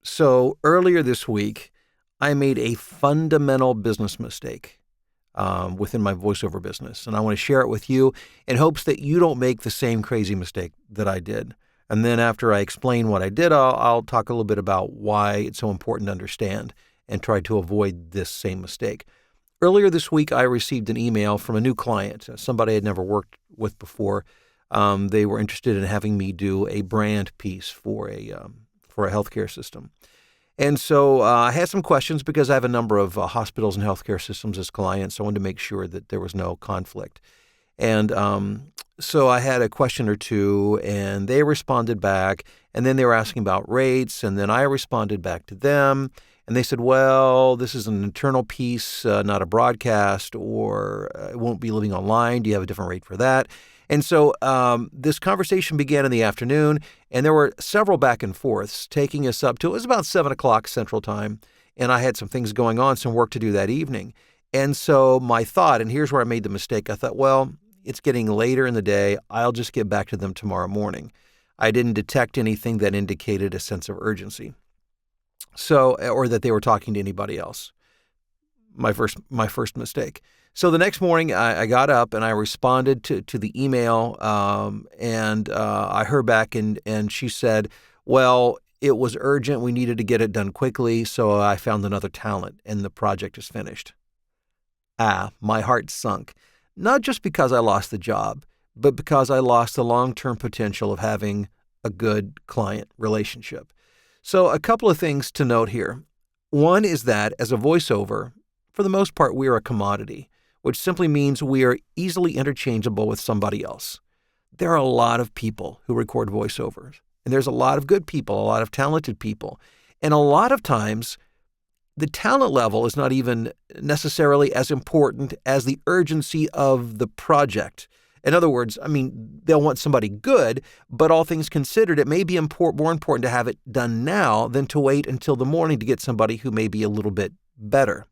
So earlier this week, I made a fundamental business mistake within my voiceover business. And I want to share it with you in hopes that you don't make the same crazy mistake that I did. And then after I explain what I did, I'll talk a little bit about why it's so important to understand and try to avoid this same mistake. Earlier this week, I received an email from a new client, somebody I'd never worked with before. They were interested in having me do a brand piece for a healthcare system. And so I had some questions because I have a number of hospitals and healthcare systems as clients. So I wanted to make sure that there was no conflict. And so I had a question or two, and they responded back. And then they were asking about rates, and then I responded back to them. And they said, well, this is an internal piece, not a broadcast, or it won't be living online. Do you have a different rate for that? And so this conversation began in the afternoon, and there were several back and forths taking us up to, it was about 7 o'clock Central Time, and I had some things going on, some work to do that evening. And so my thought, and here's where I made the mistake, I thought, well, it's getting later in the day. I'll just get back to them tomorrow morning. I didn't detect anything that indicated a sense of urgency. So, or that they were talking to anybody else. My first mistake. So the next morning, I got up and I responded to the email, and I heard back, and she said, well, it was urgent. We needed to get it done quickly, so I found another talent, and the project is finished. My heart sunk, not just because I lost the job, but because I lost the long-term potential of having a good client relationship. So a couple of things to note here. One is that as a voiceover, for the most part, we are a commodity, which simply means we are easily interchangeable with somebody else. There are a lot of people who record voiceovers, and there's a lot of good people, a lot of talented people. And a lot of times, the talent level is not even necessarily as important as the urgency of the project. In other words, I mean, they'll want somebody good, but all things considered, it may be more important to have it done now than to wait until the morning to get somebody who may be a little bit better.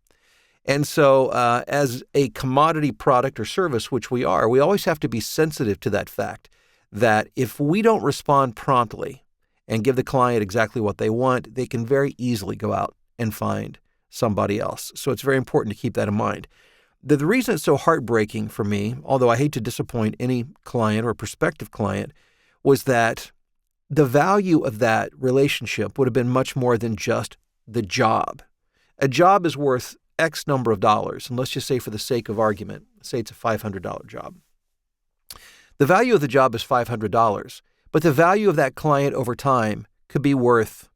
And so as a commodity product or service, which we are, we always have to be sensitive to that fact that if we don't respond promptly and give the client exactly what they want, they can very easily go out and find somebody else. So it's very important to keep that in mind. The reason it's so heartbreaking for me, although I hate to disappoint any client or prospective client, was that the value of that relationship would have been much more than just the job. A job is worth X number of dollars, and let's just say for the sake of argument, say it's a $500 job. The value of the job is $500, but the value of that client over time could be worth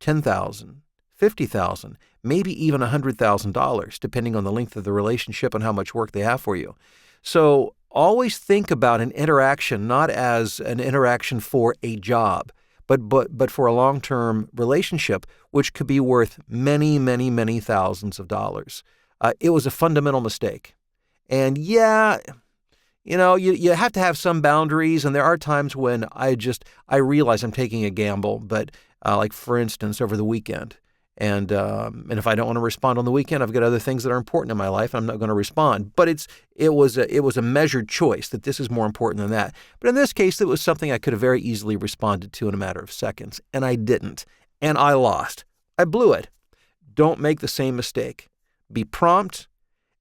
$10,000, $50,000, maybe even $100,000, depending on the length of the relationship and how much work they have for you. So always think about an interaction not as an interaction for a job, but for a long-term relationship, which could be worth many, many, many thousands of dollars. It was a fundamental mistake. And yeah, you have to have some boundaries, and there are times when I realize I'm taking a gamble, but like for instance, over the weekend. And if I don't want to respond on the weekend, I've got other things that are important in my life. I'm not going to respond. But it was a measured choice that this is more important than that. But in this case, it was something I could have very easily responded to in a matter of seconds, and I didn't. And I lost. I blew it. Don't make the same mistake. Be prompt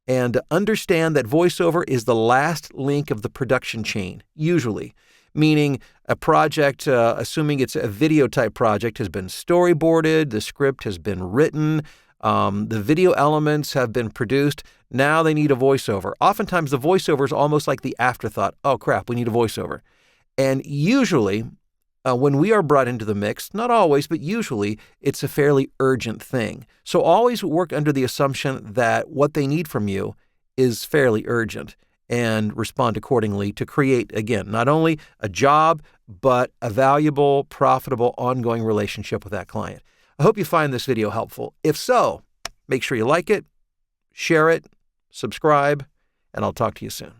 and understand that voiceover is the last link of the production chain, usually. Meaning a project, assuming it's a video type project, has been storyboarded, the script has been written, the video elements have been produced. Now they need a voiceover. Oftentimes the voiceover is almost like the afterthought. Oh crap, we need a voiceover. And usually when we are brought into the mix, not always, but usually it's a fairly urgent thing. So always work under the assumption that what they need from you is fairly urgent, and respond accordingly to create, again, not only a job, but a valuable, profitable, ongoing relationship with that client. I hope you find this video helpful. If so, make sure you like it, share it, subscribe, and I'll talk to you soon.